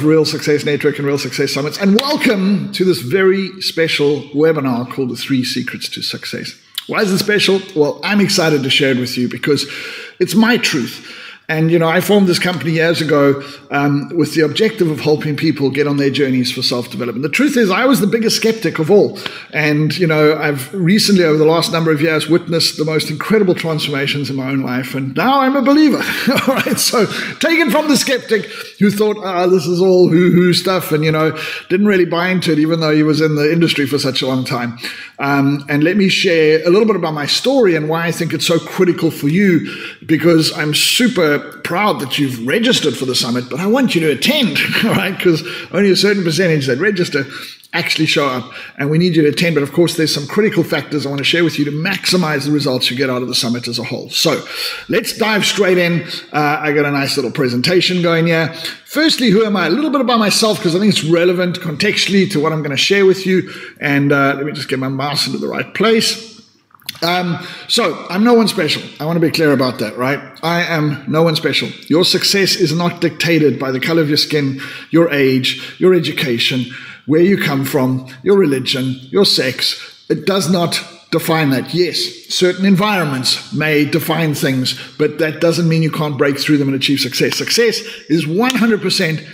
of Real Success Network and Real Success Summits, and welcome to this very special webinar called The 3 Secrets to Success. Why is it special? Well, I'm excited to share it with you because it's my truth. And, I formed this company years ago with the objective of helping people get on their journeys for self-development. The truth is, I was the biggest skeptic of all. And, I've recently, over the last number of years, witnessed the most incredible transformations in my own life. And now I'm a believer. All right. So take it from the skeptic who thought, this is all hoo-hoo stuff. And, didn't really buy into it, even though he was in the industry for such a long time. And let me share a little bit about my story and why I think it's so critical for you, because I'm super proud that you've registered for the summit, but I want you to attend, all right? Because only a certain percentage that register actually show up, and we need you to attend. But of course, there's some critical factors I want to share with you to maximize the results you get out of the summit as a whole. So let's dive straight in. I got a nice little presentation going here. Firstly, who am I? A little bit about myself, because I think it's relevant contextually to what I'm going to share with you. And let me just get my mouse into the right place. So I'm no one special. I want to be clear about that, right? I am no one special. Your success is not dictated by the color of your skin, your age, your education, where you come from, your religion, your sex. It does not define that. Yes, certain environments may define things, but that doesn't mean you can't break through them and achieve success. Success is 100%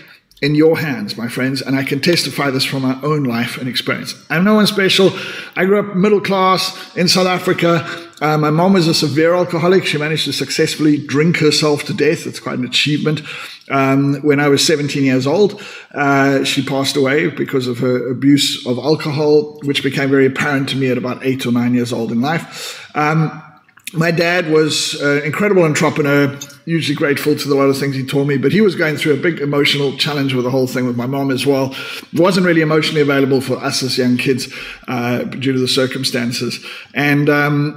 in your hands, my friends, and I can testify this from my own life and experience. I'm no one special. I grew up middle class in South Africa. My mom was a severe alcoholic. She managed to successfully drink herself to death. It's quite an achievement. When I was 17 years old, she passed away because of her abuse of alcohol, which became very apparent to me at about 8 or 9 years old in life. My dad was an incredible entrepreneur, hugely grateful to a lot of things he taught me, but he was going through a big emotional challenge with the whole thing with my mom as well. Wasn't really emotionally available for us as young kids due to the circumstances. And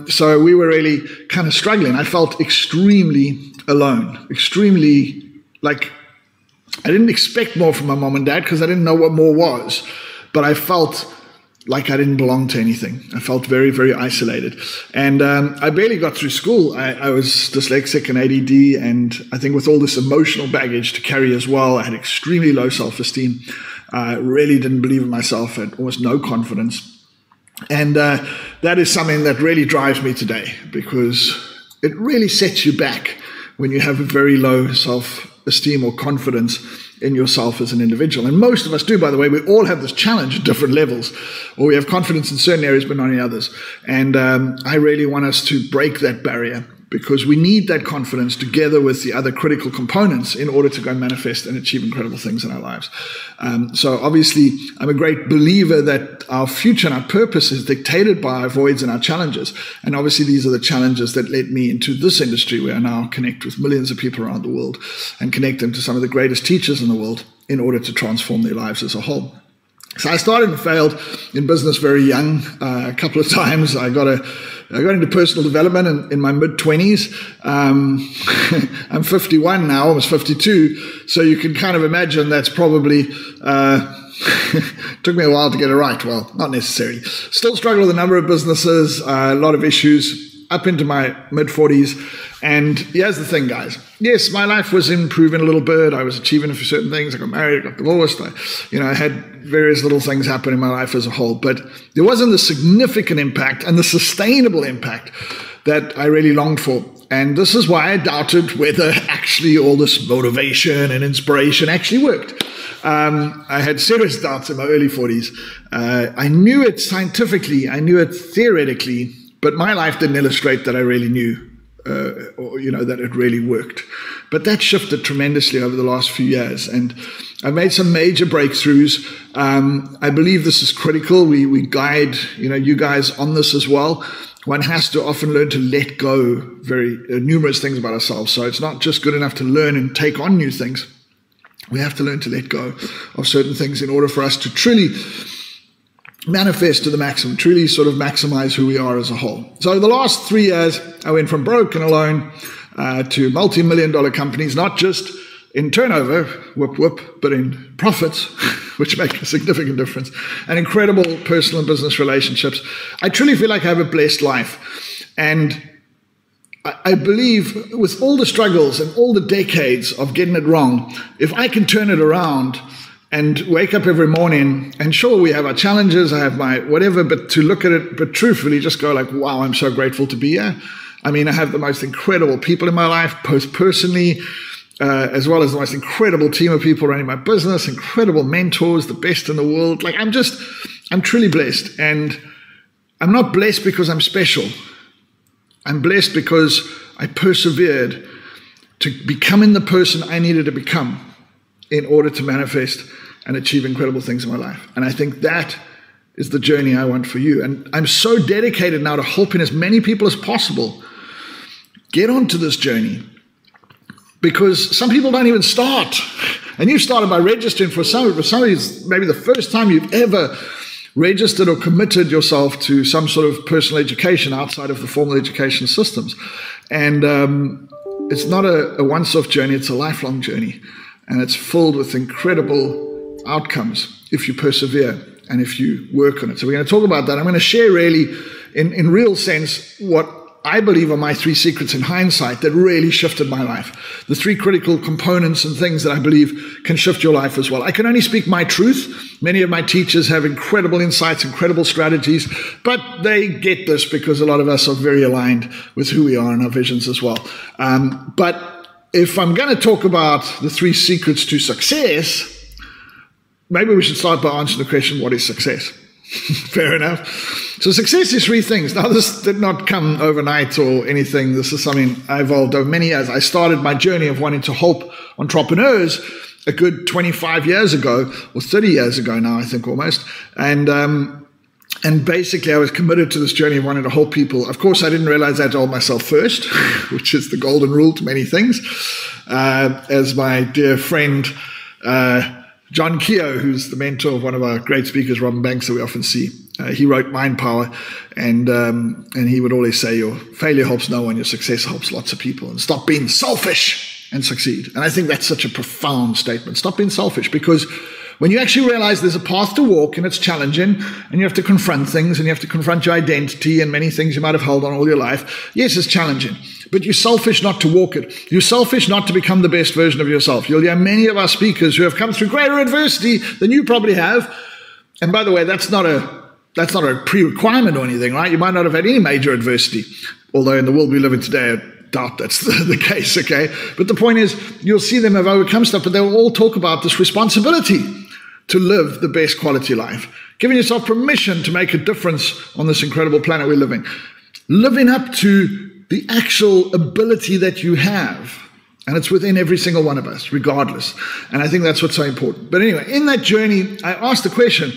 so we were really kind of struggling. I felt extremely alone, extremely like I didn't expect more from my mom and dad because I didn't know what more was, but I felt like I didn't belong to anything. I felt very, very isolated. And I barely got through school. I was dyslexic and ADD, and I think with all this emotional baggage to carry as well, I had extremely low self-esteem. Really didn't believe in myself, had almost no confidence. And that is something that really drives me today, because it really sets you back when you have a very low self-esteem or confidence in yourself as an individual. And most of us do, by the way. We all have this challenge at different levels, or we have confidence in certain areas but not in others. And I really want us to break that barrier, because we need that confidence together with the other critical components in order to go and manifest and achieve incredible things in our lives. So obviously, I'm a great believer that our future and our purpose is dictated by our voids and our challenges. And obviously, these are the challenges that led me into this industry, where I now connect with millions of people around the world and connect them to some of the greatest teachers in the world in order to transform their lives as a whole. So I started and failed in business very young. A couple of times I got into personal development in my mid-20s. I'm 51 now, almost 52. So you can kind of imagine that's probably took me a while to get it right. Well, not necessarily. Still struggle with a number of businesses, a lot of issues up into my mid-40s. And here's the thing, guys. Yes, my life was improving a little bit. I was achieving a few certain things. I got married, I got divorced. I had various little things happen in my life as a whole. But there wasn't the significant impact and the sustainable impact that I really longed for. And this is why I doubted whether actually all this motivation and inspiration actually worked. I had serious doubts in my early 40s. I knew it scientifically. I knew it theoretically. But my life didn't illustrate that I really knew, that it really worked. But that shifted tremendously over the last few years. And I've made some major breakthroughs. I believe this is critical. We guide, you guys on this as well. One has to often learn to let go very numerous things about ourselves. So it's not just good enough to learn and take on new things. We have to learn to let go of certain things in order for us to truly manifest to the maximum, truly sort of maximize who we are as a whole. So the last 3 years, I went from broke and alone to multi-million-dollar companies, not just in turnover, whoop, whoop, but in profits, which make a significant difference, and incredible personal and business relationships. I truly feel like I have a blessed life. And I believe with all the struggles and all the decades of getting it wrong, if I can turn it around, and wake up every morning, and sure, we have our challenges, I have my whatever, but to look at it, but truthfully just go like, wow, I'm so grateful to be here. I mean, I have the most incredible people in my life, both personally, as well as the most incredible team of people running my business, incredible mentors, the best in the world. Like, I'm truly blessed. And I'm not blessed because I'm special. I'm blessed because I persevered to becoming the person I needed to become in order to manifest and achieve incredible things in my life. And I think that is the journey I want for you. And I'm so dedicated now to helping as many people as possible get onto this journey, because some people don't even start. And you started by registering for some, but some of it's maybe the first time you've ever registered or committed yourself to some sort of personal education outside of the formal education systems. And it's not a once-off journey, it's a lifelong journey. And it's filled with incredible outcomes if you persevere and if you work on it. So we're going to talk about that. I'm going to share really, in real sense, what I believe are my 3 secrets in hindsight that really shifted my life. The 3 critical components and things that I believe can shift your life as well. I can only speak my truth. Many of my teachers have incredible insights, incredible strategies, but they get this because a lot of us are very aligned with who we are and our visions as well. But if I'm going to talk about the 3 secrets to success, maybe we should start by answering the question, what is success? Fair enough. So success is 3 things. Now, this did not come overnight or anything. This is something I evolved over many years. I started my journey of wanting to help entrepreneurs a good 25 years ago, or 30 years ago now, I think almost. And basically, I was committed to this journey of wanting to help people. Of course, I didn't realize I had to hold myself first, which is the golden rule to many things. As my dear friend, John Keogh, who's the mentor of one of our great speakers, Robin Banks, that we often see, he wrote Mind Power, and he would always say, your failure helps no one, your success helps lots of people, and stop being selfish and succeed. And I think that's such a profound statement. Stop being selfish, because when you actually realize there's a path to walk and it's challenging and you have to confront things and you have to confront your identity and many things you might have held on all your life, yes, it's challenging, but you're selfish not to walk it. You're selfish not to become the best version of yourself. You'll hear many of our speakers who have come through greater adversity than you probably have. And by the way, that's not a pre-requirement or anything, right? You might not have had any major adversity, although in the world we live in today, I doubt that's the case, okay? But the point is, you'll see them have overcome stuff, but they will all talk about this responsibility to live the best quality life, giving yourself permission to make a difference on this incredible planet we're living, living up to the actual ability that you have. And it's within every single one of us, regardless. And I think that's what's so important. But anyway, in that journey, I asked the question,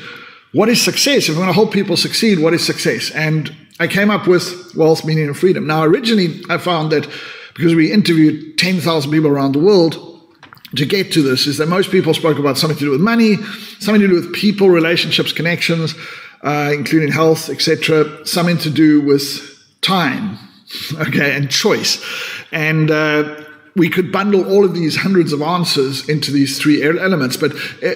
what is success? If I want to help people succeed, what is success? And I came up with wealth, meaning, and freedom. Now, originally, I found that because we interviewed 10,000 people around the world, to get to this is that most people spoke about something to do with money, something to do with people, relationships, connections, including health, etc., something to do with time, okay, and choice. And we could bundle all of these hundreds of answers into these 3 elements. But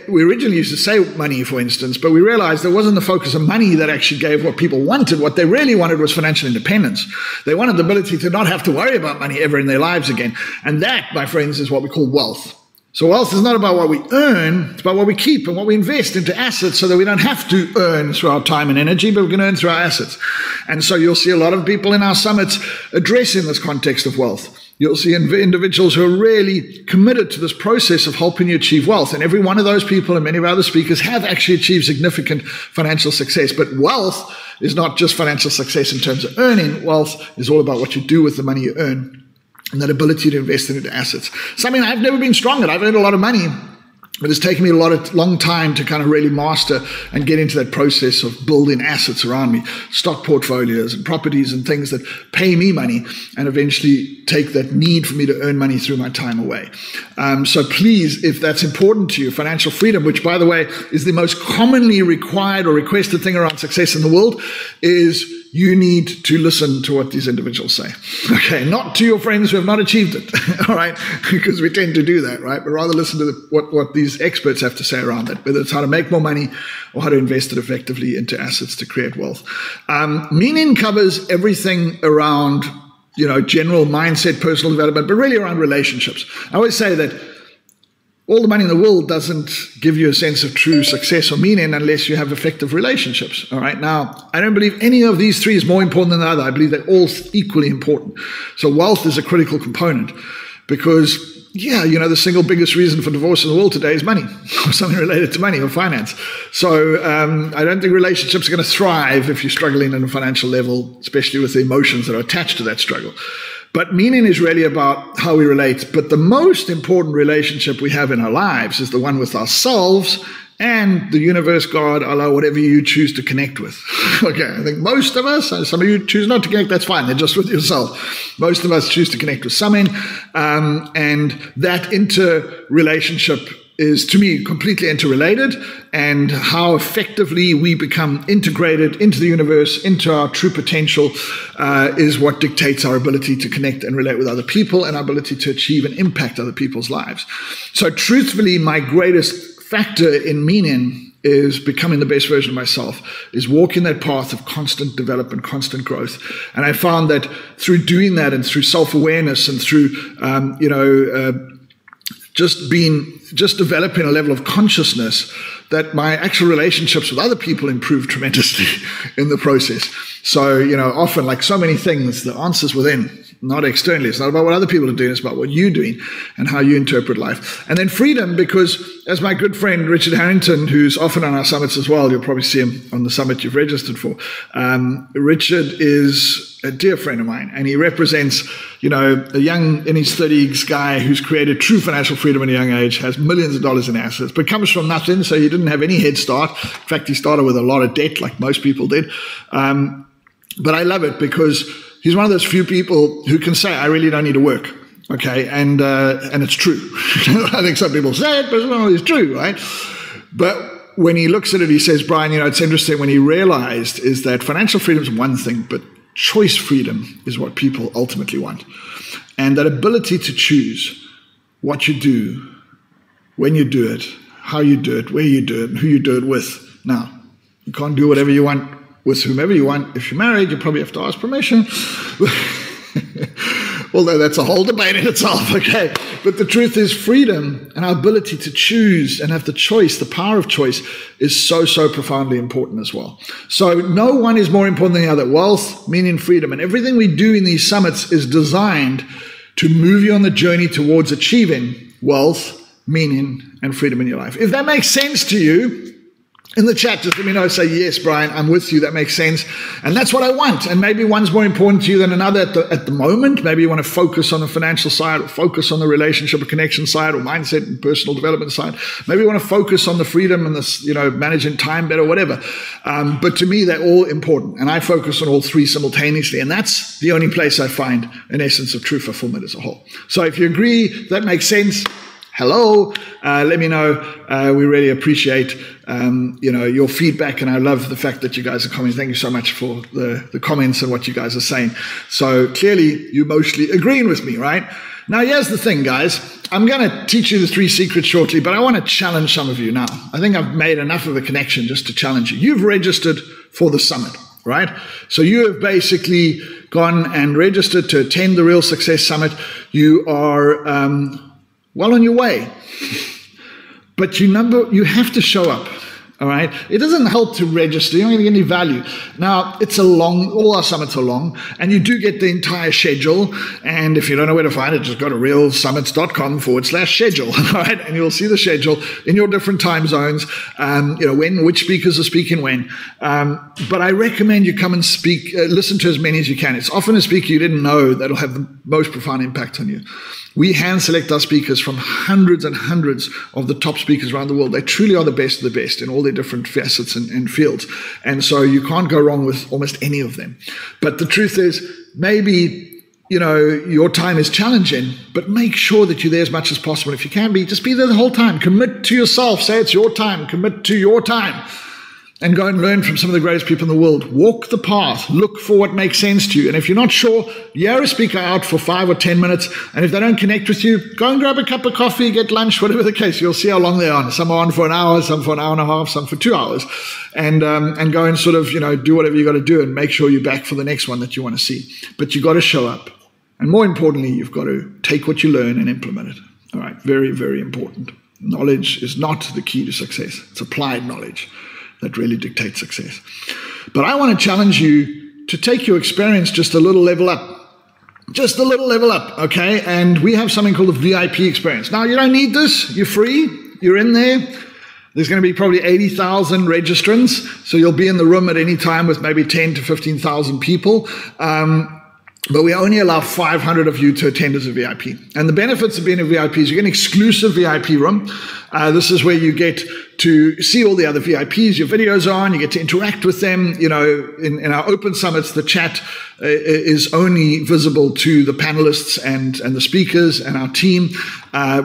we originally used to say money, for instance, but we realized it wasn't the focus of money that actually gave what people wanted. What they really wanted was financial independence. They wanted the ability to not have to worry about money ever in their lives again. And that, my friends, is what we call wealth. So wealth is not about what we earn, it's about what we keep and what we invest into assets so that we don't have to earn through our time and energy, but we can earn through our assets. And so you'll see a lot of people in our summits addressing this context of wealth. You'll see individuals who are really committed to this process of helping you achieve wealth. And every one of those people and many of our other speakers have actually achieved significant financial success. But wealth is not just financial success in terms of earning. Wealth is all about what you do with the money you earn, and that ability to invest it into assets. Something I've never been strong at. I've earned a lot of money, but it's taken me a long time to kind of really master and get into that process of building assets around me, stock portfolios and properties and things that pay me money and eventually take that need for me to earn money through my time away. So please, if that's important to you, financial freedom, which by the way is the most commonly required or requested thing around success in the world, is you need to listen to what these individuals say. Okay, not to your friends who have not achieved it, all right, because we tend to do that, right? But rather listen to what these experts have to say around it, whether it's how to make more money or how to invest it effectively into assets to create wealth. Meaning covers everything around, general mindset, personal development, but really around relationships. I always say that all the money in the world doesn't give you a sense of true success or meaning unless you have effective relationships. All right. Now, I don't believe any of these three is more important than the other. I believe they're all equally important. So wealth is a critical component because, the single biggest reason for divorce in the world today is money or something related to money or finance. So I don't think relationships are going to thrive if you're struggling on a financial level, especially with the emotions that are attached to that struggle. But meaning is really about how we relate. But the most important relationship we have in our lives is the one with ourselves and the universe, God, Allah, whatever you choose to connect with. Okay, I think most of us, some of you choose not to connect, that's fine. They're just with yourself. Most of us choose to connect with something. And that interrelationship is, to me, completely interrelated, and how effectively we become integrated into the universe, into our true potential, is what dictates our ability to connect and relate with other people and our ability to achieve and impact other people's lives. So truthfully, my greatest factor in meaning is becoming the best version of myself, is walking that path of constant development, constant growth. And I found that through doing that and through self-awareness and through, just developing a level of consciousness, that my actual relationships with other people improve tremendously in the process. So, often, like so many things, the answer's within, not externally. It's not about what other people are doing, it's about what you're doing and how you interpret life. And then freedom, because as my good friend Richard Harrington, who's often on our summits as well, you'll probably see him on the summit you've registered for. Richard is a dear friend of mine, and he represents, a young, in his 30s guy who's created true financial freedom at a young age, has millions of dollars in assets, but comes from nothing, so he didn't have any head start. In fact, he started with a lot of debt, like most people did. But I love it because he's one of those few people who can say, I really don't need to work. Okay. And it's true. I think some people say it, but it's not always true, right? But when he looks at it, he says, Brian, it's interesting, when he realized is that financial freedom is one thing, but choice freedom is what people ultimately want. And that ability to choose what you do, when you do it, how you do it, where you do it, and who you do it with. Now, you can't do whatever you want with whomever you want. If you're married, you probably have to ask permission. Although that's a whole debate in itself, okay? But the truth is, freedom and our ability to choose and have the choice, the power of choice, is so, so profoundly important as well. So no one is more important than the other. Wealth, meaning, freedom. And everything we do in these summits is designed to move you on the journey towards achieving wealth, meaning, and freedom in your life. If that makes sense to you, in the chat, just let me know. Say, yes, Brian, I'm with you. That makes sense. And that's what I want. And maybe one's more important to you than another at the moment. Maybe you want to focus on the financial side, or focus on the relationship or connection side, or mindset and personal development side. Maybe you want to focus on the freedom and the, managing time better, whatever. But to me, they're all important. And I focus on all three simultaneously. And that's the only place I find an essence of true fulfillment as a whole. So if you agree, that makes sense. Hello, let me know. We really appreciate, your feedback, and I love the fact that you guys are commenting. Thank you so much for the comments and what you guys are saying. So clearly, you're mostly agreeing with me, right? Now, here's the thing, guys. I'm going to teach you the 3 secrets shortly, but I want to challenge some of you now. I think I've made enough of a connection just to challenge you. You've registered for the summit, right? So you have basically gone and registered to attend the Real Success Summit. You are well on your way, but you have to show up. All right. It doesn't help to register. You're not going to get any value. Now, all our summits are long, and you do get the entire schedule. And if you don't know where to find it, just go to realsummits.com/schedule. All right. And you'll see the schedule in your different time zones, which speakers are speaking when. But I recommend you come and listen to as many as you can. It's often a speaker you didn't know that'll have the most profound impact on you. We hand select our speakers from hundreds and hundreds of the top speakers around the world. They truly are the best of the best in all their different facets and fields. And so you can't go wrong with almost any of them. But the truth is, maybe, your time is challenging, but make sure that you're there as much as possible. If you can be, just be there the whole time. Commit to yourself. Say it's your time. Commit to your time. And go and learn from some of the greatest people in the world. Walk the path. Look for what makes sense to you. And if you're not sure, hear a speaker out for 5 or 10 minutes. And if they don't connect with you, go and grab a cup of coffee, get lunch, whatever the case. You'll see how long they're on. Some are on for an hour, some for an hour and a half, some for 2 hours. And go and sort of, do whatever you got to do and make sure you're back for the next one that you want to see. But you got to show up. And more importantly, you've got to take what you learn and implement it. All right. Very, very important. Knowledge is not the key to success. It's applied knowledge that really dictates success. But I want to challenge you to take your experience just a little level up. Just a little level up, okay? And we have something called the VIP experience. Now, you don't need this. You're free. You're in there. There's going to be probably 80,000 registrants, so you'll be in the room at any time with maybe 10 to 15,000 people. But we only allow 500 of you to attend as a VIP. And the benefits of being a VIP is you get an exclusive VIP room. This is where you get to see all the other VIPs, your videos are on, you get to interact with them. You know, in our open summits, the chat is only visible to the panelists and the speakers and our team.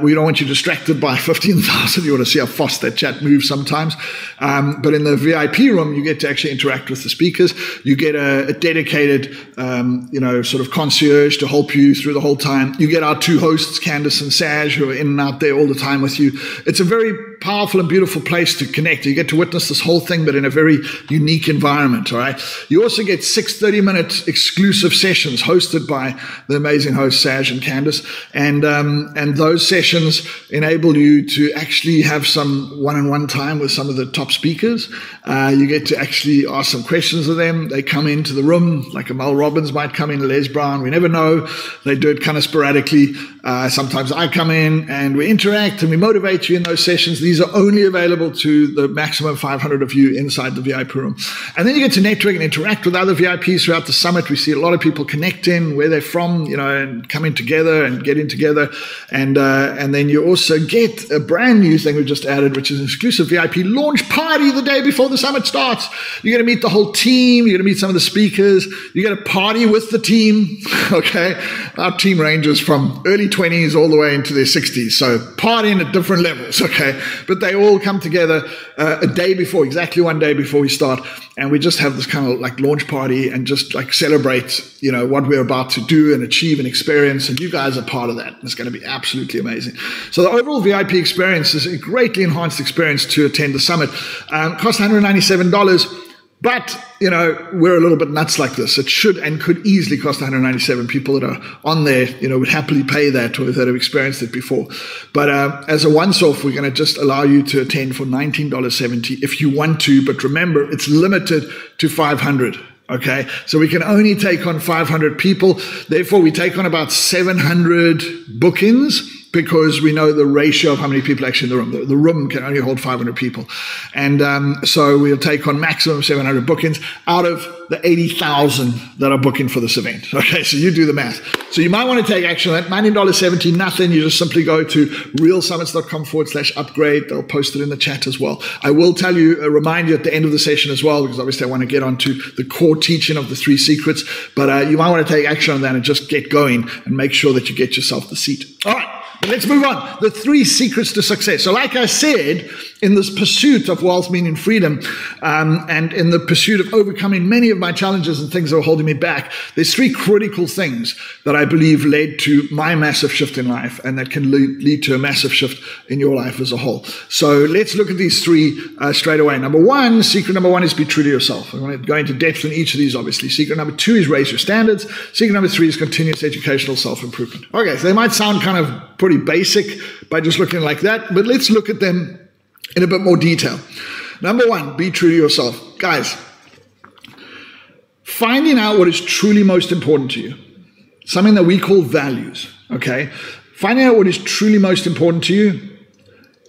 We don't want you distracted by 15,000. You want to see how fast that chat moves sometimes. But in the VIP room, you get to actually interact with the speakers. You get a dedicated, sort of concierge to help you through the whole time. You get our two hosts, Candice and Saj, who are in and out there all the time with you. It's a very powerful and beautiful place to connect. You get to witness this whole thing, but in a very unique environment, all right? You also get 6 30-minute exclusive sessions hosted by the amazing hosts, Saj and Candice. And those sessions enable you to actually have some one-on-one time with some of the top speakers. You get to actually ask some questions of them. They come into the room, like a Mel Robbins might come in, Les Brown. We never know. They do it kind of sporadically. Sometimes I come in and we interact and we motivate you in those sessions. These are only available to the maximum 500 of you inside the VIP room. And then you get to network and interact with other VIPs throughout the summit. We see a lot of people connecting, where they're from, and coming together and getting together. And then you also get a brand new thing we just added, which is an exclusive VIP launch party the day before the summit starts. You're going to meet the whole team. You're going to meet some of the speakers. You're going to party with the team, okay? Our team ranges from early 20s all the way into their 60s. So partying at different levels, okay? But they all come together a day before, exactly one day before we start. And we just have this kind of like launch party and just like celebrate, what we're about to do and achieve and experience. And you guys are part of that. It's going to be absolutely amazing. So the overall VIP experience is a greatly enhanced experience to attend the summit. Costs $197. But, we're a little bit nuts like this. It should and could easily cost 197. People that are on there, would happily pay that or that have experienced it before. But as a once-off, we're going to just allow you to attend for $19.70 if you want to. But remember, it's limited to 500. Okay, so we can only take on 500 people. Therefore, we take on about 700 bookings because we know the ratio of how many people are actually in the room. The room can only hold 500 people. And so we'll take on maximum 700 bookings out of the 80,000 that are booking for this event. Okay, so you do the math. So you might want to take action on that. $19.70, nothing. You just simply go to realsummits.com/upgrade. They'll post it in the chat as well. I will tell you, remind you at the end of the session as well, because obviously I want to get onto the core teaching of the 3 secrets. But you might want to take action on that and just get going and make sure that you get yourself the seat. All right. Let's move on. The 3 secrets to success. So like I said, in this pursuit of wealth, meaning freedom, and in the pursuit of overcoming many of my challenges and things that were holding me back, there's 3 critical things that I believe led to my massive shift in life and that can lead to a massive shift in your life as a whole. So let's look at these 3 straight away. Secret number one is be true to yourself. I'm going to go into depth in each of these, obviously. Secret number 2 is raise your standards. Secret number 3 is continuous educational self-improvement. Okay, so they might sound kind of pretty basic by just looking like that, but let's look at them in a bit more detail. Number 1, be true to yourself. Guys, finding out what is truly most important to you, something that we call values, okay? Finding out what is truly most important to you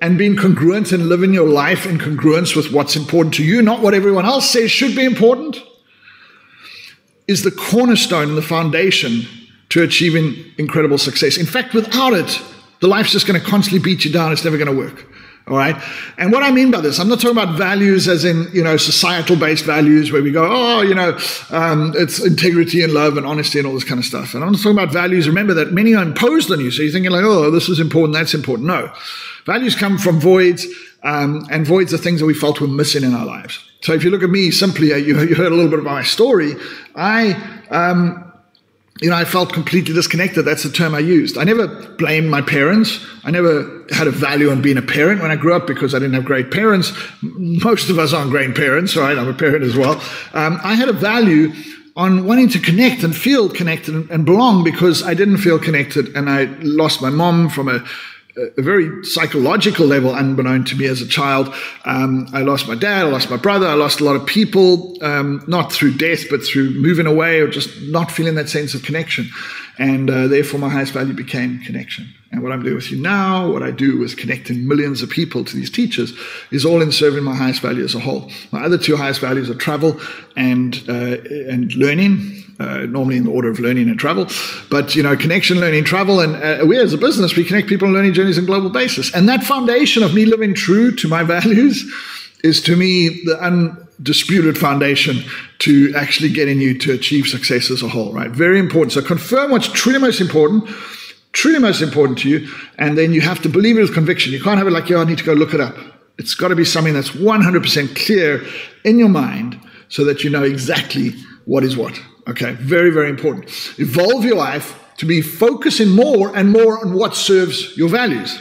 and being congruent and living your life in congruence with what's important to you, not what everyone else says should be important, is the cornerstone and the foundation to achieving incredible success. In fact, without it, the life's just going to constantly beat you down. It's never going to work. All right. And what I mean by this, I'm not talking about values as in, societal-based values where we go, it's integrity and love and honesty and all this kind of stuff. And I'm not talking about values. Remember that many are imposed on you. So you're thinking like, oh, this is important, that's important. No. Values come from voids, and voids are things that we felt were missing in our lives. So if you look at me, simply, you heard a little bit about my story. I felt completely disconnected. That's the term I used. I never blamed my parents. I never had a value on being a parent when I grew up because I didn't have great parents. Most of us aren't great parents, right? I'm a parent as well. I had a value on wanting to connect and feel connected and belong because I didn't feel connected, and I lost my mom from a a very psychological level, unbeknown to me as a child. I lost my dad, I lost my brother, I lost a lot of people, not through death, but through moving away or just not feeling that sense of connection. And therefore, my highest value became connection. And what I'm doing with you now, what I do with connecting millions of people to these teachers, is all in serving my highest value as a whole. My other two highest values are travel and learning. Normally in the order of learning and travel, but connection, learning, travel, and we as a business, we connect people on learning journeys on a global basis. And that foundation of me living true to my values is, to me, the undisputed foundation to actually getting you to achieve success as a whole, right? Very important. So confirm what's truly most important to you, and then you have to believe it with conviction. You can't have it like, I need to go look it up. It's got to be something that's 100% clear in your mind so that you know exactly what is what. Okay, very, very important. Evolve your life to be focusing more and more on what serves your values.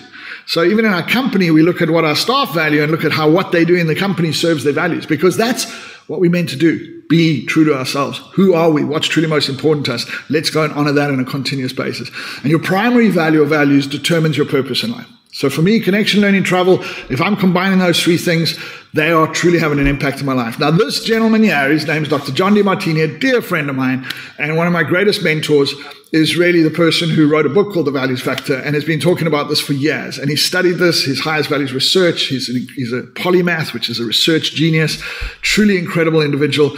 So even in our company, we look at what our staff value and look at how what they do in the company serves their values, because that's what we're meant to do. Be true to ourselves. Who are we? What's truly most important to us? Let's go and honor that on a continuous basis. And your primary value or values determines your purpose in life. So for me, connection, learning, travel, if I'm combining those three things, they are truly having an impact in my life. Now, this gentleman here, his name is Dr. John DeMartini, a dear friend of mine, and one of my greatest mentors, is really the person who wrote a book called The Values Factor and has been talking about this for years. And he studied this, his highest values research. He's a polymath, which is a research genius, truly incredible individual.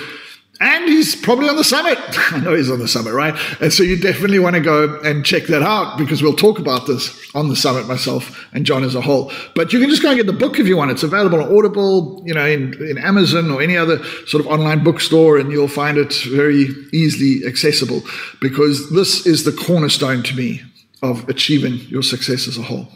And he's probably on the summit. I know he's on the summit, right? And so you definitely want to go and check that out, because we'll talk about this on the summit, myself and John as a whole. But you can just go and get the book if you want. It's available on Audible, in Amazon or any other sort of online bookstore, and you'll find it very easily accessible, because this is the cornerstone to me of achieving your success as a whole.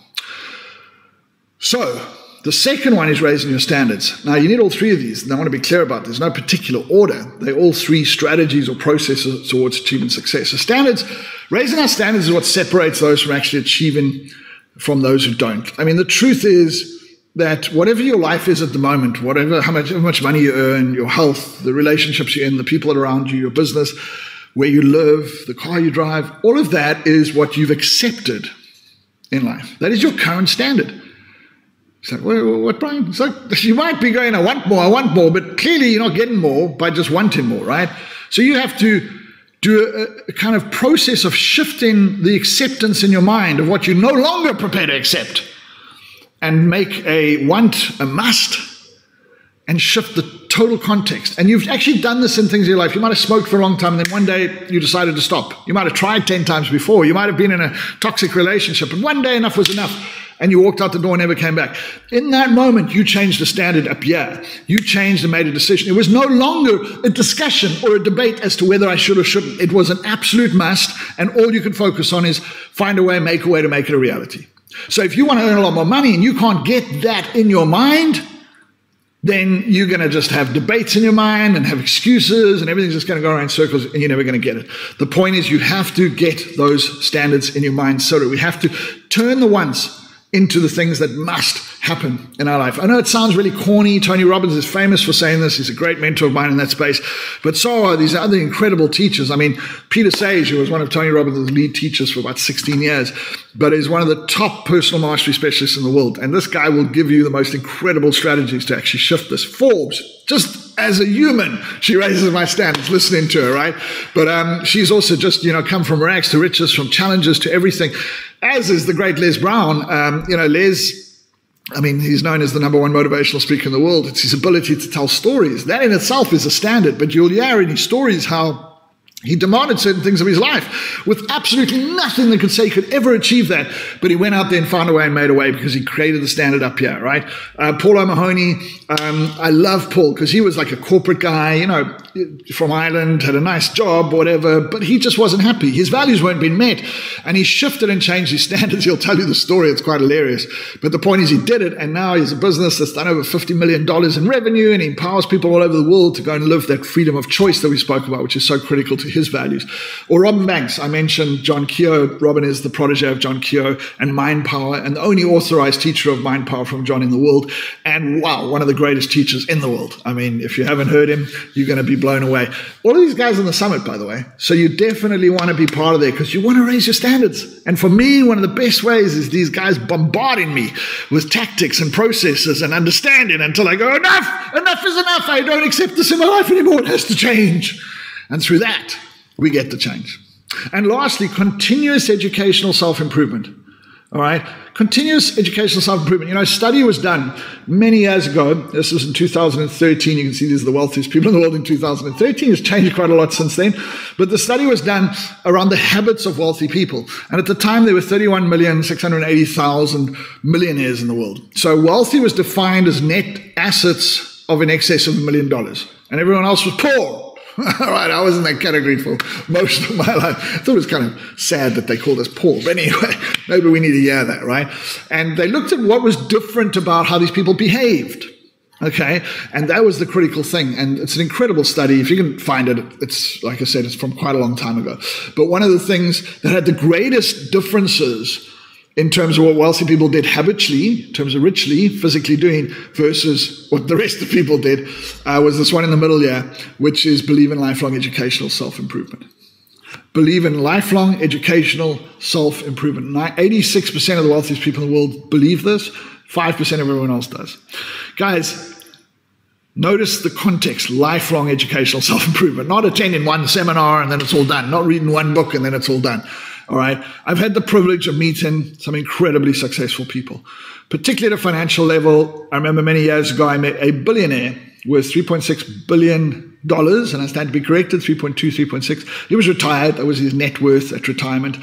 So the second one is raising your standards. Now, you need all three of these, and I want to be clear about this. There's no particular order. They're all three strategies or processes towards achieving success. So standards, raising our standards is what separates those from actually achieving from those who don't. I mean, the truth is that whatever your life is at the moment, how much money you earn, your health, the relationships you're in, the people around you, your business, where you live, the car you drive, all of that is what you've accepted in life. That is your current standard. So, what, Brian? So you might be going, I want more, but clearly you're not getting more by just wanting more, right? So you have to do a kind of process of shifting the acceptance in your mind of what you're no longer prepared to accept, and make a want a must, and shift the total context. And you've actually done this in things in your life. You might have smoked for a long time, and then one day you decided to stop. You might have tried 10 times before. You might have been in a toxic relationship, and one day enough was enough. And you walked out the door and never came back. In that moment, you changed the standard up here. You changed and made a decision. It was no longer a discussion or a debate as to whether I should or shouldn't. It was an absolute must, and all you can focus on is find a way, make a way to make it a reality. So if you want to earn a lot more money and you can't get that in your mind, then you're going to just have debates in your mind and have excuses, and everything's just going to go around in circles, and you're never going to get it. The point is, you have to get those standards in your mind. So we have to turn the wants into the things that must happen in our life. I know it sounds really corny. Tony Robbins is famous for saying this. He's a great mentor of mine in that space. But so are these other incredible teachers. I mean, Peter Sage, who was one of Tony Robbins' lead teachers for about 16 years, but is one of the top personal mastery specialists in the world. And this guy will give you the most incredible strategies to actually shift this. Forbes, just as a human, she raises my standards listening to her, right? But she's also just, come from rags to riches, from challenges to everything. As is the great Les Brown. Les, he's known as the #1 motivational speaker in the world. It's his ability to tell stories. That in itself is a standard, but you'll hear in his stories how he demanded certain things of his life with absolutely nothing that could say he could ever achieve that. But he went out there and found a way and made a way, because he created the standard up here, right? Paul O'Mahony, I love Paul because he was like a corporate guy, from Ireland, had a nice job, whatever, but he just wasn't happy. His values weren't being met. And he shifted and changed his standards. He'll tell you the story. It's quite hilarious. But the point is, he did it. And now he's a business that's done over $50 million in revenue, and he empowers people all over the world to go and live that freedom of choice that we spoke about, which is so critical to his values. Or Robin Banks, I mentioned John Keogh. Robin is the protege of John Keogh and Mind Power, and the only authorized teacher of Mind Power from John in the world. And wow, one of the greatest teachers in the world. I mean, if you haven't heard him, you're going to be blown away. All of these guys on the summit, by the way. So you definitely want to be part of there because you want to raise your standards. And for me, one of the best ways is these guys bombarding me with tactics and processes and understanding until I go, enough is enough. I don't accept this in my life anymore. It has to change. And through that, we get the change. And lastly, continuous educational self-improvement. All right? Continuous educational self-improvement. You know, a study was done many years ago. This was in 2013. You can see these are the wealthiest people in the world in 2013. It's changed quite a lot since then. But the study was done around the habits of wealthy people. And at the time, there were 31,680,000 millionaires in the world. So wealthy was defined as net assets of in excess of $1 million. And everyone else was poor. All right, I was in that category for most of my life. I thought it was kind of sad that they called us poor. But anyway, maybe we need to hear that, right? And they looked at what was different about how these people behaved. Okay, and that was the critical thing. And it's an incredible study. If you can find it, it's, like I said, it's from quite a long time ago. But one of the things that had the greatest differences in terms of what wealthy people did habitually, in terms of ritually, physically doing, versus what the rest of people did, was this one in the middle here, which is believe in lifelong educational self-improvement. Believe in lifelong educational self-improvement. 86% of the wealthiest people in the world believe this. 5% of everyone else does. Guys, notice the context, lifelong educational self-improvement. Not attending one seminar and then it's all done. Not reading one book and then it's all done. All right. I've had the privilege of meeting some incredibly successful people, particularly at a financial level. I remember many years ago, I met a billionaire worth $3.6 billion. And I stand to be corrected, 3.2, 3.6. He was retired. That was his net worth at retirement.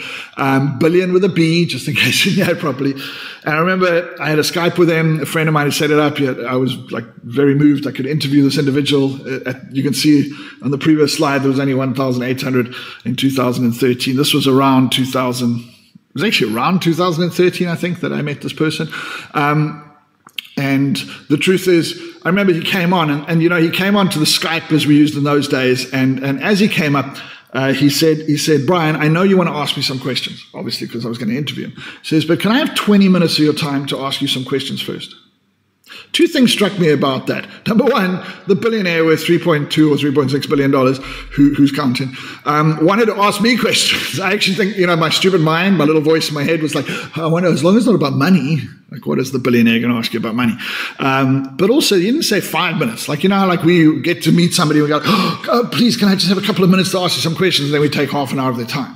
Billion with a B, just in case you know it properly. And I remember I had a Skype with him. A friend of mine had set it up. I was like very moved. I could interview this individual. You can see on the previous slide, there was only 1,800 in 2013. This was around 2000. It was actually around 2013, I think, that I met this person. And the truth is, I remember he came on, and you know, he came on to the Skype as we used in those days. And as he came up, he said, Brian, I know you want to ask me some questions, obviously, because I was going to interview him. He says, but can I have 20 minutes of your time to ask you some questions first? Two things struck me about that. Number one, the billionaire with $3.2 or $3.6 billion, who's counting, wanted to ask me questions. I actually think, you know, my stupid mind, my little voice in my head was like, I wonder, as long as it's not about money, like what is the billionaire going to ask you about money? But also, he didn't say 5 minutes. Like, you know, like we get to meet somebody, we go, oh, please, can I just have a couple of minutes to ask you some questions? And then we take half an hour of their time.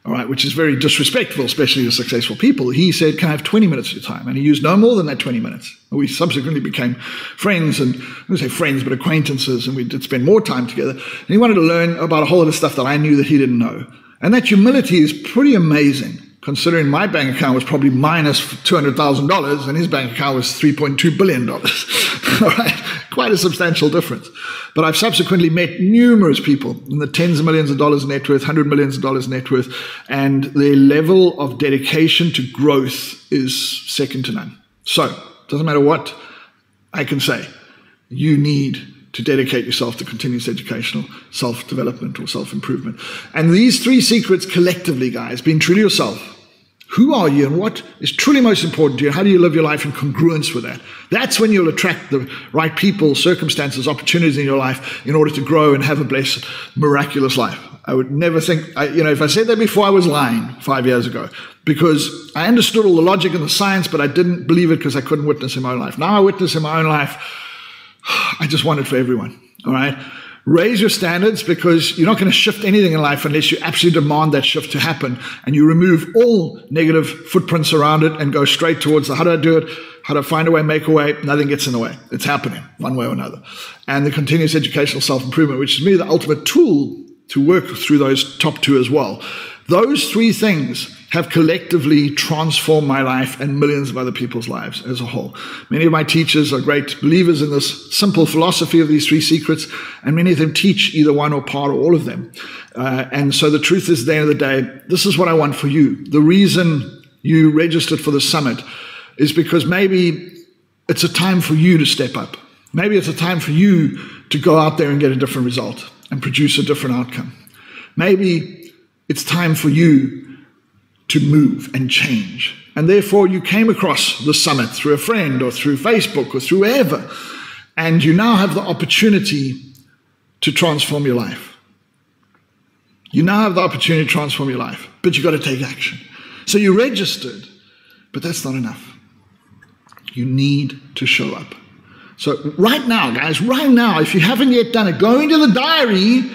All right, which is very disrespectful, especially to successful people. He said, can I have 20 minutes of your time? And he used no more than that 20 minutes. We subsequently became friends, and I don't say friends, but acquaintances, and we did spend more time together. And he wanted to learn about a whole lot of stuff that I knew that he didn't know. And that humility is pretty amazing, considering my bank account was probably minus $200,000 and his bank account was $3.2 billion. All right, quite a substantial difference. But I've subsequently met numerous people in the tens of millions of dollars net worth, $100 million net worth, and their level of dedication to growth is second to none. So it doesn't matter what I can say, you need to dedicate yourself to continuous educational self-development or self-improvement. And these three secrets collectively, guys, being true to yourself, who are you and what is truly most important to you? How do you live your life in congruence with that? That's when you'll attract the right people, circumstances, opportunities in your life in order to grow and have a blessed, miraculous life. I would never think, if I said that before, I was lying 5 years ago, because I understood all the logic and the science, but I didn't believe it because I couldn't witness in my own life. Now I witness in my own life. I just want it for everyone. All right. Raise your standards, because you're not going to shift anything in life unless you absolutely demand that shift to happen, and you remove all negative footprints around it and go straight towards the how do I do it, how do I find a way, make a way. Nothing gets in the way. It's happening one way or another. And the continuous educational self-improvement, which is me the ultimate tool to work through those top two as well. Those three things have collectively transformed my life and millions of other people's lives as a whole. Many of my teachers are great believers in this simple philosophy of these three secrets, and many of them teach either one or part or all of them. And so the truth is, at the end of the day, this is what I want for you. The reason you registered for the summit is because maybe it's a time for you to step up. Maybe it's a time for you to go out there and get a different result and produce a different outcome. Maybe it's time for you to move and change. And therefore you came across the summit through a friend or through Facebook or through wherever. And you now have the opportunity to transform your life. You now have the opportunity to transform your life, but you've got to take action. So you registered, but that's not enough. You need to show up. So right now, guys, right now, if you haven't yet done it, go into the diary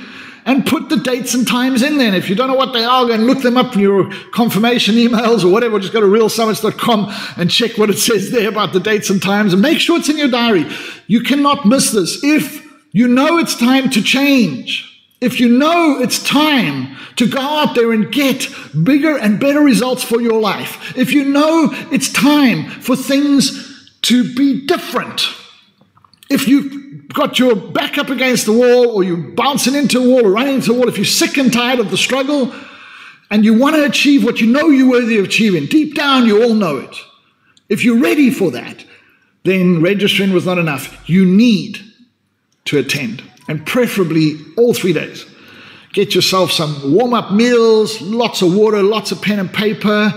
and put the dates and times in there. And if you don't know what they are, go and look them up in your confirmation emails or whatever. Just go to realsummits.com and check what it says there about the dates and times and make sure it's in your diary. You cannot miss this. If you know it's time to change, if you know it's time to go out there and get bigger and better results for your life, if you know it's time for things to be different, if you've got your back up against the wall or you're bouncing into a wall or running into a wall, if you're sick and tired of the struggle and you want to achieve what you know you're worthy of achieving, deep down you all know it. If you're ready for that, then registering was not enough. You need to attend, and preferably all 3 days. Get yourself some warm-up meals, lots of water, lots of pen and paper,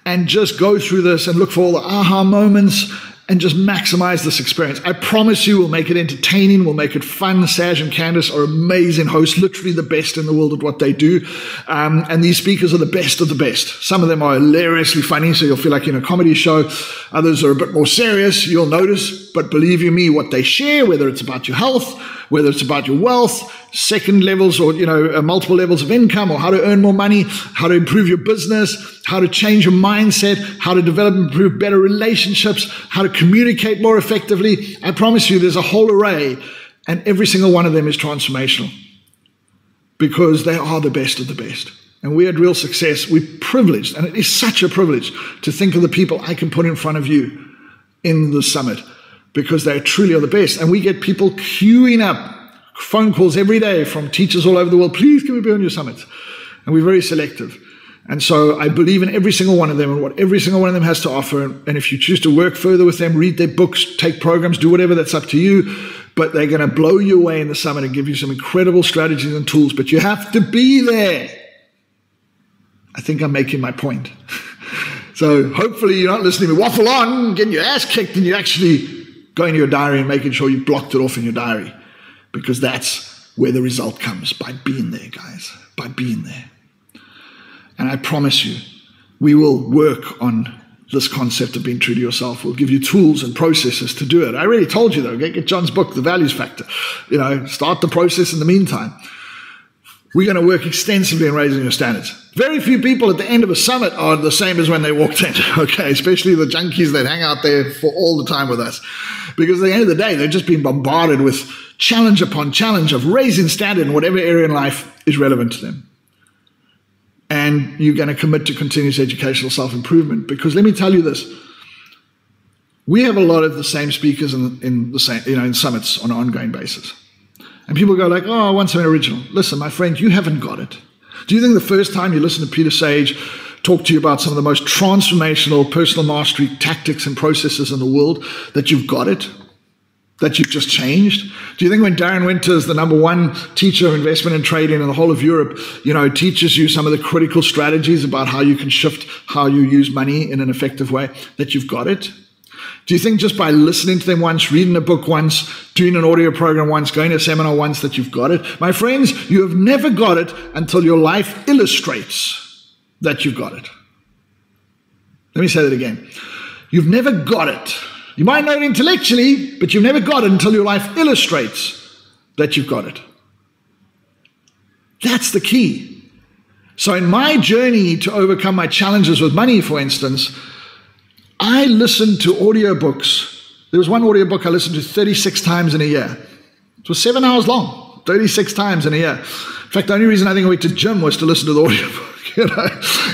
and just go through this and look for all the aha moments and just maximize this experience. I promise you we'll make it entertaining, we'll make it fun. Saj and Candice are amazing hosts, literally the best in the world at what they do. And these speakers are the best of the best. Some of them are hilariously funny, so you'll feel like you're in a comedy show. Others are a bit more serious, you'll notice. But believe you me, what they share, whether it's about your health, whether it's about your wealth, second levels or multiple levels of income, or how to earn more money, how to improve your business, how to change your mindset, how to develop and improve better relationships, how to communicate more effectively. I promise you there's a whole array, and every single one of them is transformational because they are the best of the best. And we at Real Success, we're privileged, and it is such a privilege to think of the people I can put in front of you in the summit, because they truly are the best. And we get people queuing up, phone calls every day from teachers all over the world. Please, can we be on your summit? And we're very selective. And so I believe in every single one of them and what every single one of them has to offer. And if you choose to work further with them, read their books, take programs, do whatever, that's up to you. But they're going to blow you away in the summit and give you some incredible strategies and tools. But you have to be there. I think I'm making my point. So hopefully you're not listening to me waffle on, getting your ass kicked, and you're actually going to your diary and making sure you blocked it off in your diary, because that's where the result comes, by being there, guys, by being there. And I promise you, we will work on this concept of being true to yourself. We'll give you tools and processes to do it. I already told you, though, get John's book, The Values Factor. Start the process in the meantime. We're going to work extensively in raising your standards. Very few people at the end of a summit are the same as when they walked in, okay? Especially the junkies that hang out there for all the time with us. Because at the end of the day, they've just been bombarded with challenge upon challenge of raising standard in whatever area in life is relevant to them. And you're going to commit to continuous educational self-improvement. Because let me tell you this, we have a lot of the same speakers in summits on an ongoing basis. And people go like, oh, I want something original. Listen, my friend, you haven't got it. Do you think the first time you listen to Peter Sage talk to you about some of the most transformational personal mastery tactics and processes in the world that you've got it? That you've just changed? Do you think when Darren Winters, the #1 teacher of investment and trading in the whole of Europe, teaches you some of the critical strategies about how you can shift how you use money in an effective way, that you've got it? Do you think just by listening to them once, reading a book once, doing an audio program once, going to a seminar once, that you've got it? My friends, you have never got it until your life illustrates that you've got it. Let me say that again. You've never got it. You might know it intellectually, but you've never got it until your life illustrates that you've got it. That's the key. So in my journey to overcome my challenges with money, for instance, I listened to audiobooks. There was one audiobook I listened to 36 times in a year. It was 7 hours long, 36 times in a year. In fact, the only reason I think I went to gym was to listen to the audiobook,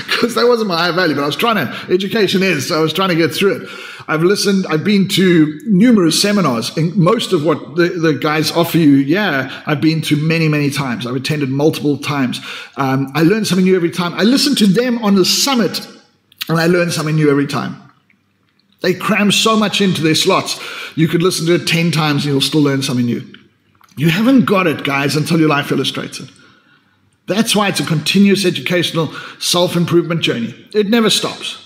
because that wasn't my high value, but I was trying to, education is, so I was trying to get through it. I've been to numerous seminars, and most of what the guys offer you, I've been to many, many times. I've attended multiple times. I learned something new every time. I listened to them on the summit, and I learned something new every time. They cram so much into their slots. You could listen to it 10 times and you'll still learn something new. You haven't got it, guys, until your life illustrates it. That's why it's a continuous educational self-improvement journey. It never stops.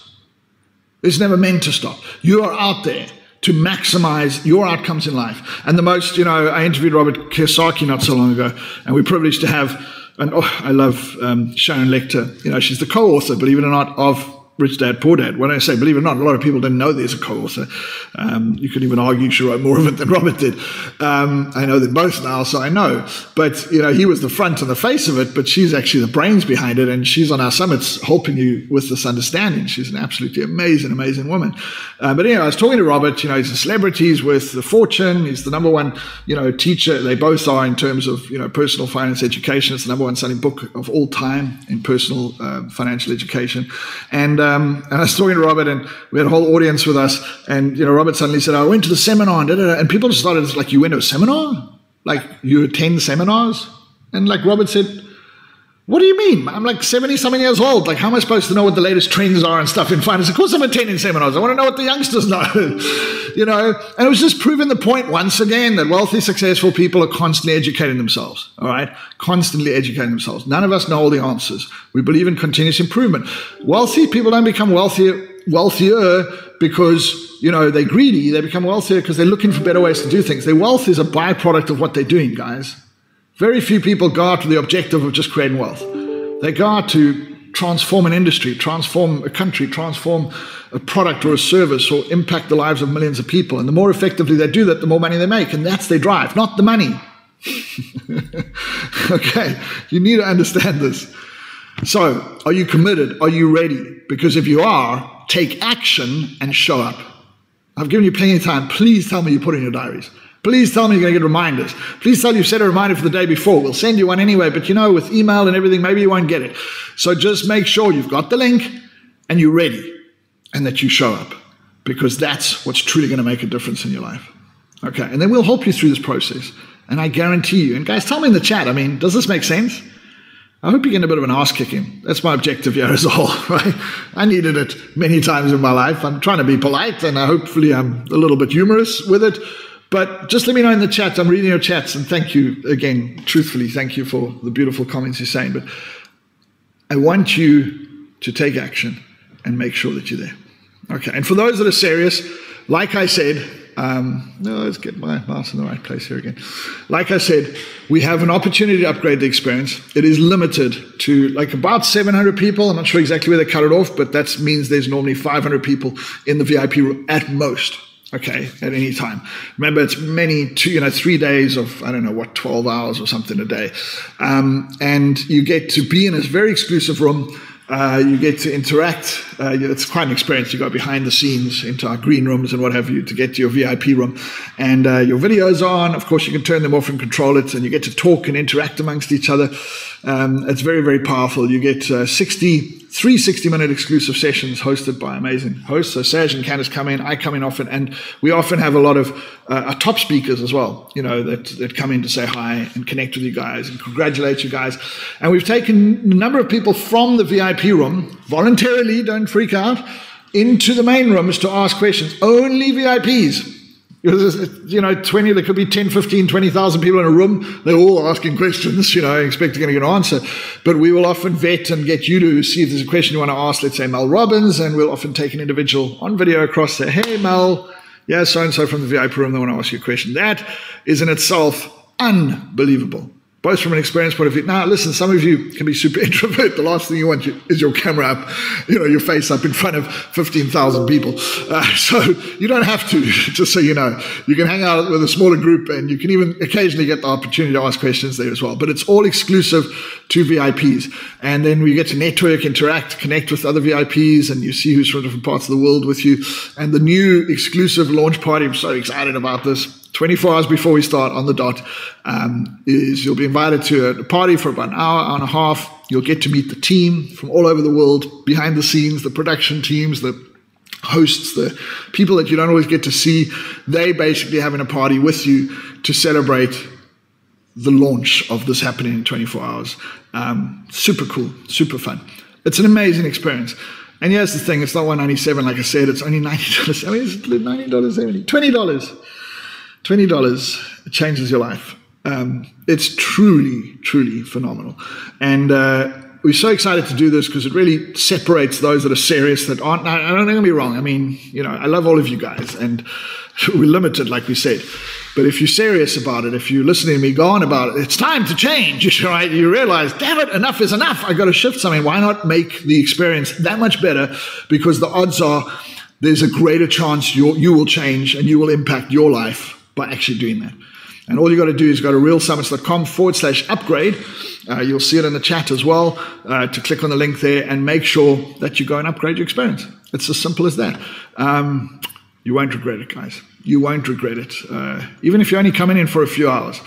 It's never meant to stop. You are out there to maximize your outcomes in life. And the most, I interviewed Robert Kiyosaki not so long ago, and we're privileged to have, I love Sharon Lecter. She's the co-author, believe it or not, of Rich Dad, Poor Dad. When I say believe it or not, a lot of people didn't know there's a co-author. You could even argue she wrote more of it than Robert did. I know them both now, so I know. But, he was the front and the face of it, but she's actually the brains behind it, and she's on our summits helping you with this understanding. She's an absolutely amazing, amazing woman. But anyway, I was talking to Robert. He's a celebrity. He's with the Fortune. He's the number one, teacher. They both are in terms of, personal finance education. It's the number one selling book of all time in personal financial education. And I was talking to Robert, and we had a whole audience with us. And, Robert suddenly said, I went to the seminar, and people just started, like, you went to a seminar? Like, you attend seminars? And, like, Robert said, what do you mean? I'm like 70-something years old. Like, how am I supposed to know what the latest trends are and stuff in finance? Of course I'm attending seminars. I want to know what the youngsters know. And it was just proving the point once again that wealthy, successful people are constantly educating themselves, all right? Constantly educating themselves. None of us know all the answers. We believe in continuous improvement. Wealthy people don't become wealthier because, they're greedy. They become wealthier because they're looking for better ways to do things. Their wealth is a byproduct of what they're doing, guys. Very few people go out with the objective of just creating wealth. They go out to transform an industry, transform a country, transform a product or a service, or impact the lives of millions of people. And the more effectively they do that, the more money they make. And that's their drive, not the money. Okay, you need to understand this. So, are you committed? Are you ready? Because if you are, take action and show up. I've given you plenty of time. Please tell me you put in your diaries. Please tell me you're going to get reminders. Please tell me you set a reminder for the day before. We'll send you one anyway, but with email and everything, maybe you won't get it. So just make sure you've got the link and you're ready and that you show up, because that's what's truly going to make a difference in your life. Okay, and then we'll help you through this process. And I guarantee you, and guys, tell me in the chat, does this make sense? I hope you're getting a bit of an ass kicking. That's my objective here as a whole, right? I needed it many times in my life. I'm trying to be polite, and hopefully I'm a little bit humorous with it. But just let me know in the chat. I'm reading your chats, and thank you again, truthfully, thank you for the beautiful comments you're saying. But I want you to take action and make sure that you're there. Okay, and for those that are serious, like I said, let's get my mouse in the right place here again. Like I said, we have an opportunity to upgrade the experience. It is limited to like about 700 people. I'm not sure exactly where they cut it off, but that means there's normally 500 people in the VIP room at most. Okay, at any time. Remember, it's 3 days of, 12 hours or something a day. And you get to be in this very exclusive room. You get to interact. It's quite an experience. You go behind the scenes into our green rooms and what have you to get to your VIP room. And your videos are on. Of course, you can turn them off and control it. And you get to talk and interact amongst each other. It's very, very powerful. You get 3 60-minute exclusive sessions hosted by amazing hosts. So Saj and Candice come in. I come in often. And we often have a lot of our top speakers as well, that come in to say hi and connect with you guys and congratulate you guys. And we've taken a number of people from the VIP room, voluntarily, don't freak out, into the main rooms to ask questions. Only VIPs. There could be 10, 15, 20,000 people in a room. They're all asking questions, expecting to get an answer. But we will often vet and get you to see if there's a question you want to ask, let's say Mel Robbins, and we'll often take an individual on video across, say, hey, Mel, yeah, so-and-so from the VIP room, they want to ask you a question. That is in itself unbelievable, both from an experience point of view. Now, listen, some of you can be super introvert. The last thing you want is your camera up, your face up in front of 15,000 people. So you don't have to, just so you know. You can hang out with a smaller group, and you can even occasionally get the opportunity to ask questions there as well. But it's all exclusive to VIPs. And then we get to network, interact, connect with other VIPs, and you see who's from different parts of the world with you. And the new exclusive launch party, I'm so excited about this. 24 hours before we start on the dot, is you'll be invited to a party for about an hour and a half. You'll get to meet the team from all over the world, behind the scenes, the production teams, the hosts, the people that you don't always get to see. They basically having a party with you to celebrate the launch of this happening in 24 hours. Super cool, super fun. It's an amazing experience. And here's the thing, it's not $197, like I said, it's only $90. It's $90.70. $20. It changes your life. It's truly, truly phenomenal. And we're so excited to do this because it really separates those that are serious that aren't. I don't get me wrong. I mean, I love all of you guys, and we're limited, like we said. But if you're serious about it, if you're listening to me go on about it, it's time to change, right? You realize, damn it, enough is enough. I got to shift something. Why not make the experience that much better? Because the odds are there's a greater chance you will change and you will impact your life by actually doing that. And all you got to do is go to realsummits.com/upgrade. You'll see it in the chat as well, to click on the link there and make sure that you go and upgrade your experience. It's as simple as that. You won't regret it, guys. You won't regret it, even if you're only coming in for a few hours.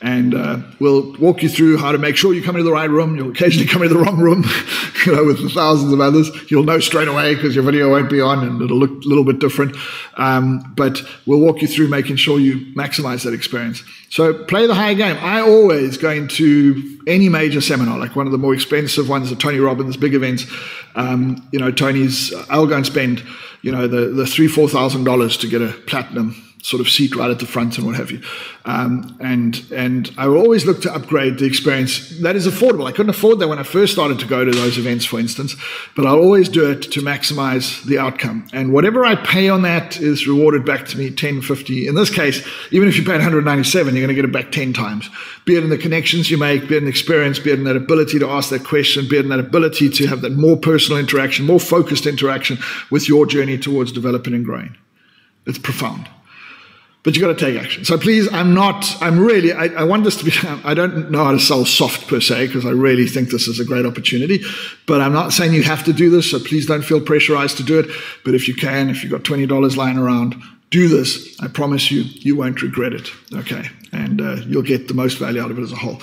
And we'll walk you through how to make sure you come into the right room. You'll occasionally come into the wrong room, with the thousands of others. You'll know straight away because your video won't be on and it'll look a little bit different. But we'll walk you through making sure you maximize that experience. So play the high game. I always go into any major seminar, like one of the more expensive ones, the Tony Robbins big events. Tony's, I'll go and spend, the $3,000-4,000 to get a platinum sort of seat right at the front and what have you. And I will always look to upgrade the experience that is affordable. I couldn't afford that when I first started to go to those events, for instance, but I'll always do it to maximize the outcome. And whatever I pay on that is rewarded back to me 10, 50. In this case, even if you paid 197, you're going to get it back 10 times. Be it in the connections you make, be it in the experience, be it in that ability to ask that question, be it in that ability to have that more personal interaction, more focused interaction with your journey towards developing and growing. It's profound. But you got to take action. So please, I want this to be, I don't know how to sell soft per se, because I really think this is a great opportunity, but I'm not saying you have to do this, so please don't feel pressurized to do it. But if you can, if you've got $20 lying around, do this. I promise you, you won't regret it. Okay. And you'll get the most value out of it as a whole.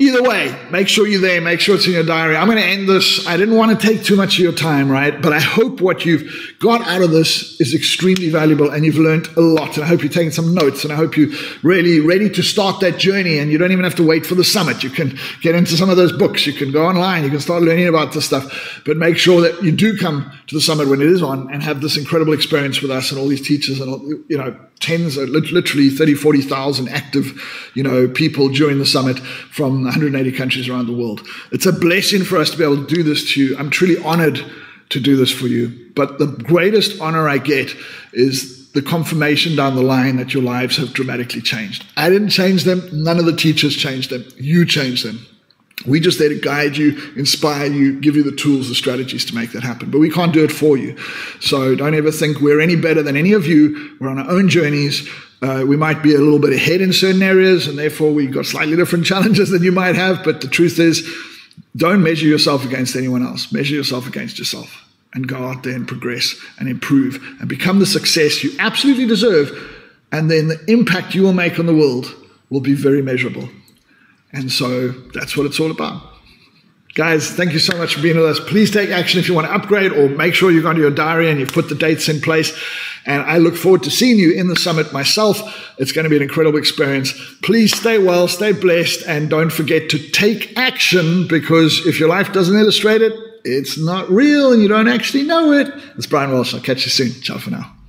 Either way, make sure you're there. Make sure it's in your diary. I'm going to end this. I didn't want to take too much of your time, right? But I hope what you've got out of this is extremely valuable and you've learned a lot. And I hope you're taking some notes and I hope you're really ready to start that journey. And you don't even have to wait for the summit. You can get into some of those books. You can go online. You can start learning about this stuff. But make sure that you do come to the summit when it is on and have this incredible experience with us and all these teachers and, tens of literally 30, 40,000 active, people during the summit from 180 countries around the world. It's a blessing for us to be able to do this to you. I'm truly honored to do this for you. But the greatest honor I get is the confirmation down the line that your lives have dramatically changed. I didn't change them. None of the teachers changed them. You changed them. We just there to guide you, inspire you, give you the tools, the strategies to make that happen. But we can't do it for you. So don't ever think we're any better than any of you. We're on our own journeys. We might be a little bit ahead in certain areas, and therefore we've got slightly different challenges than you might have. But the truth is, don't measure yourself against anyone else. Measure yourself against yourself and go out there and progress and improve and become the success you absolutely deserve. And then the impact you will make on the world will be very measurable. And so that's what it's all about. Guys, thank you so much for being with us. Please take action if you want to upgrade, or make sure you go into your diary and you put the dates in place. And I look forward to seeing you in the summit myself. It's going to be an incredible experience. Please stay well, stay blessed, and don't forget to take action, because if your life doesn't illustrate it, it's not real and you don't actually know it. It's Brian Walsh. I'll catch you soon. Ciao for now.